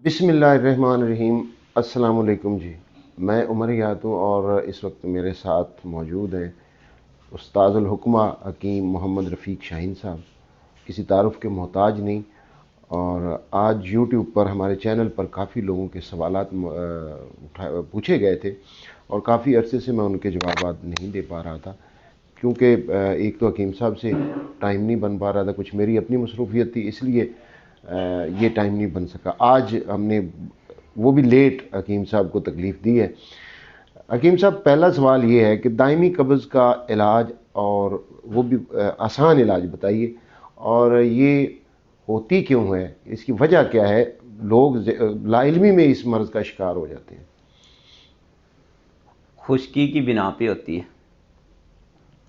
बिस्मिल्लाहिर्रहमानिर्रहीम। अस्सलाम वालेकुम जी। मैं उमर यादव और इस वक्त मेरे साथ मौजूद हैं उस्तादुल हुक्मा हकीम मोहम्मद रफ़ीक शाहीन साहब, किसी तारुफ के मोहताज नहीं। और आज यूट्यूब पर हमारे चैनल पर काफ़ी लोगों के सवालात पूछे गए थे और काफ़ी अरसे से मैं उनके जवाब नहीं दे पा रहा था, क्योंकि एक तो हकीम साहब से टाइम नहीं बन पा रहा था, कुछ मेरी अपनी मसरूफ़ियत थी, इसलिए ये टाइम नहीं बन सका। आज हमने वो भी लेट हकीम साहब को तकलीफ़ दी है। हकीम साहब, पहला सवाल ये है कि दायमी कब्ज़ का इलाज, और वो भी आसान इलाज बताइए, और ये होती क्यों है, इसकी वजह क्या है? लोग लाइल्मी में इस मर्ज़ का शिकार हो जाते हैं। खुश्की की बिना पे होती है।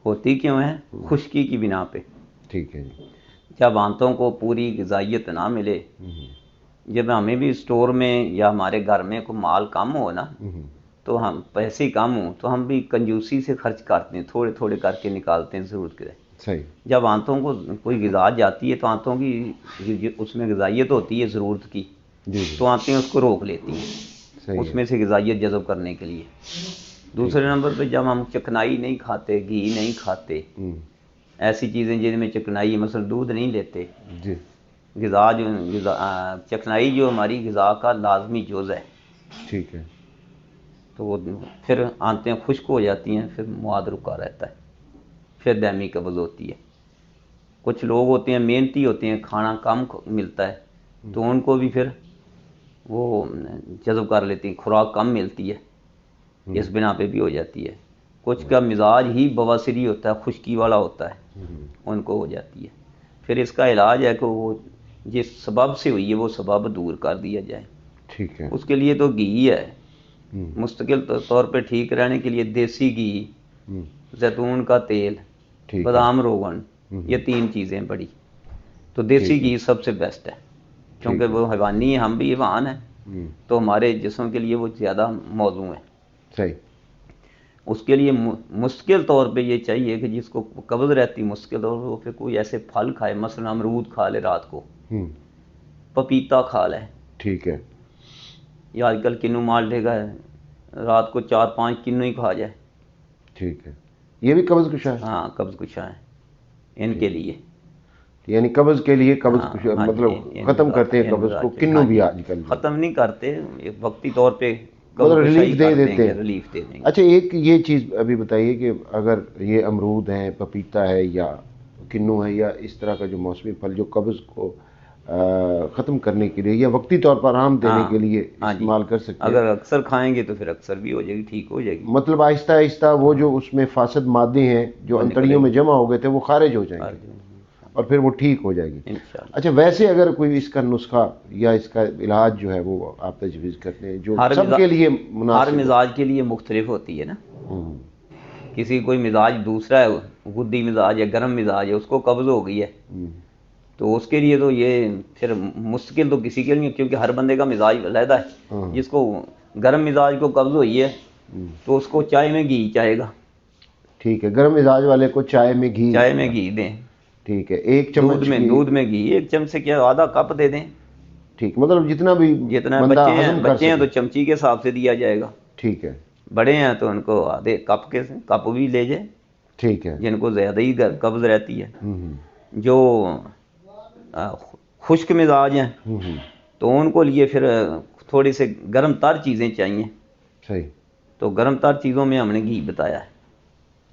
होती क्यों है? खुश्की की बिना पे। ठीक है जी। जब आंतों को पूरी ग़िज़ाइयत ना मिले, जब हमें भी स्टोर में या हमारे घर में कोई माल कम हो ना, तो हम पैसे कम हो तो हम भी कंजूसी से खर्च करते हैं, थोड़े थोड़े करके निकालते हैं ज़रूरत के। सही। जब आंतों को कोई ग़िज़ा जाती है तो आंतों की उसमें ग़िज़ाइयत होती है ज़रूरत की, तो आंतें उसको रोक लेती हैं उसमें से ग़िज़ाइयत जज़ब करने के लिए। दूसरे नंबर पे, जब हम चिकनाई नहीं खाते, घी नहीं खाते, ऐसी चीज़ें जिनमें चिकनाई, मसलन दूध नहीं लेते, चिकनाई जो हमारी ग़िज़ा का लाजमी जुज़ है, ठीक है, तो फिर आंतें खुश्क हो जाती हैं, फिर मुआद रुका रहता है, फिर दायमी कब्ज़ होती है। कुछ लोग होते हैं मेहनती होते हैं, खाना कम मिलता है तो उनको भी फिर वो जज़ब कर लेती हैं, खुराक कम मिलती है, इस बिना पे भी हो जाती है। कुछ का मिजाज ही बवासीरी होता है, खुश्की वाला होता है, उनको हो जाती है। फिर इसका इलाज है कि वो जिस सबब से हुई है वो सबब दूर कर दिया जाए। ठीक है। उसके लिए तो घी है, मुस्तकिल तौर पे ठीक रहने के लिए देसी घी, जैतून का तेल, बादाम रोगन, ये 3 चीज़ें बड़ी। तो देसी घी सबसे बेस्ट है, क्योंकि वो हैवानी है, हम भी हैवान हैं, तो हमारे जिस्म के लिए वो ज़्यादा मौजू है। सही। उसके लिए मुश्किल तौर पे ये चाहिए कि जिसको कब्ज़ रहती मुश्किल तौर पे, वो फिर कोई ऐसे फल खाए, मसलन अमरूद खा ले रात को, पपीता खा ले, ठीक है, या आजकल किन्नू माल्टे है, रात को 4-5 किन्नू ही खा जाए, ठीक है। ये भी कब्ज़ कुशा है? हाँ, कब्ज़ कुशा है इनके लिए। यानी कब्ज़ के लिए कब्ज़ कुशा, मतलब ख़त्म करते हैं कब्ज़ को, किन्नू भी आजकल ख़त्म नहीं करते, वक्ती तौर पे मतलब रिलीफ दे देते हैं। रिलीफ दे देंगे। अच्छा, एक ये चीज़ अभी बताइए कि अगर ये अमरूद है, पपीता है, या किन्नू है, या इस तरह का जो मौसमी फल जो कब्ज़ को ख़त्म करने के लिए या वक्ती तौर पर आराम देने के लिए इस्तेमाल कर सकते हैं, अगर अक्सर खाएंगे तो फिर अक्सर भी हो जाएगी, ठीक हो जाएगी। मतलब आहिस्ता आहिस्ता वो जो उसमें फासद मादे हैं जो अंतड़ियों में जमा हो गए थे वो खारिज हो जाएंगे और फिर वो ठीक हो जाएगी। अच्छा, वैसे अगर कोई इसका नुस्खा या इसका इलाज जो है वो आप तजवीज़ करते हैं जो सबके लिए मुनासिब? हर मिजाज के लिए मुख्तलिफ होती है ना। किसी कोई मिजाज दूसरा है, गुद्दी मिजाज है, गर्म मिजाज है, उसको कब्ज़ हो गई है, तो उसके लिए तो ये फिर मुश्किल तो किसी के लिए, क्योंकि हर बंदे का मिजाज अलग है। जिसको गर्म मिजाज को कब्ज़ हुई है तो उसको चाय में घी चाहेगा। ठीक है, गर्म मिजाज वाले को चाय में घी दें। ठीक है, 1 चम्मच दूध में घी 1 चम्मच से क्या, आधा कप दे दें। ठीक, मतलब जितना बच्चे हैं तो चमची के हिसाब से दिया जाएगा। ठीक है। बड़े हैं तो उनको आधे कप भी ले जाए। ठीक है। जिनको ज़्यादा ही कब्ज़ रहती है, जो खुश्क मिजाज हैं तो उनको लिए फिर थोड़ी से गर्म तर चीज़ें चाहिए। सही। तो गर्म तर चीज़ों में हमने घी बताया है।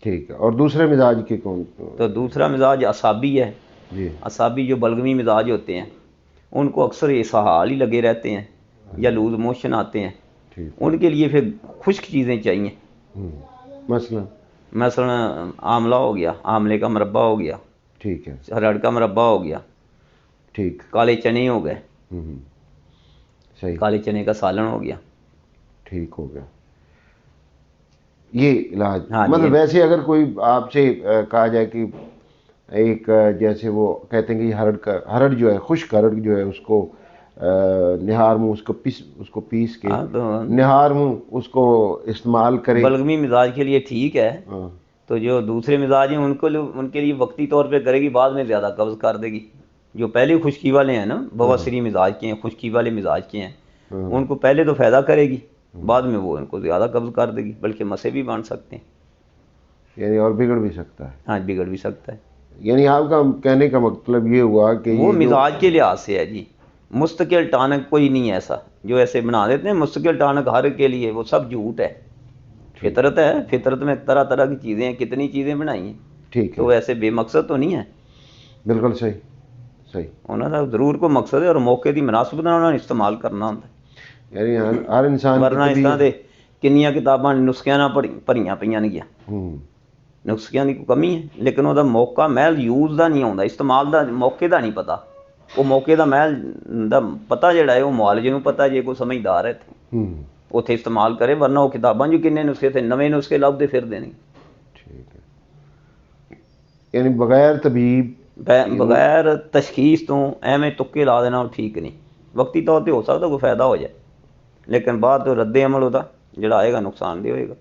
ठीक है। और दूसरे मिजाज के कौन? तो दूसरा मिजाज असाबी है जी। असाबी जो बलगमी मिजाज होते हैं उनको अक्सर इसहाल ही लगे रहते हैं या लूज मोशन आते हैं, उनके लिए फिर खुश्क चीज़ें चाहिए। मसलन आंवला हो गया, आंवले का मुरब्बा हो गया, ठीक है, हरड़ का मुरब्बा हो गया, ठीक, काले चने हो गए, सही, काले चने का सालन हो गया, ठीक हो गया। ये इलाज मतलब वैसे अगर कोई आपसे कहा जाए कि एक जैसे वो कहते हैं कि हरड़ जो है, खुश्क हरड़ जो है, उसको निहार मुँह उसको पीस के निहार मुँह उसको इस्तेमाल करें, बलगमी मिजाज के लिए ठीक है। तो जो दूसरे मिजाज हैं उनके लिए वक्ती तौर पे करेगी, बाद में ज़्यादा कब्ज़ कर देगी। जो पहले खुश्की वाले हैं ना, बवासीरी मिजाज के हैं, खुश्की वाले मिजाज के हैं, ان کو پہلے تو فائدہ کرے گی، بعد میں وہ ان کو زیادہ قبض کر دے گی، بلکہ مسئلے بھی بن سکتے ہیں، یعنی اور بگڑ بھی سکتا ہے. ہاں بگڑ بھی سکتا ہے. یعنی آپ کا کہنے کا مطلب یہ ہوا کہ وہ یہ مزاج کے لحاظ سے ہے جی. مستقل ٹانک کوئی نہیں ایسا جو ایسے بنا دیتے ہیں مستقل ٹانک ہر کے لیے، وہ سب جھوٹ ہے. فطرت ہے، فطرت میں طرح طرح کی چیزیں ہیں، کتنی چیزیں بنائی ہیں، ٹھیک تو ہے، ایسے بے مقصد تو نہیں ہے. بالکل صحیح صحیح. انہوں نے ضرور کوئی مقصد ہے اور موقع کی مناسبت نال انہوں نے استعمال کرنا ہوتا ہے. یعنی ہر انسان ورنہ کی اس طرح دے کنیاں کتاباں نسخیاں نہ بھریاں پਈਆਂ نے گیا، نسخیاں کی کوئی کمی ہے، لیکن وہ موقع محل یوز کا نہیں آتا، استعمال کا موقع کا نہیں پتا. وہ موقع کا محل دا پتا جڑا ہے وہ معالجے کو پتا، جے کوئی سمجھدار ہے اتنے استعمال کرے، ورنہ وہ کتاباں جو کنے نسخے تھے نویں نسخے لبھتے پھر دینے. ٹھیک ہے. یعنی بغیر طبیب بغیر تشخیص تو ایویں تکے لا دینا ٹھیک نہیں. وقتی طور پہ ہو سکتا کوئی فائدہ ہو جائے، لیکن بعد رد عمل ہوتا جڑا آئے گا نقصان دہ ہوئے گا.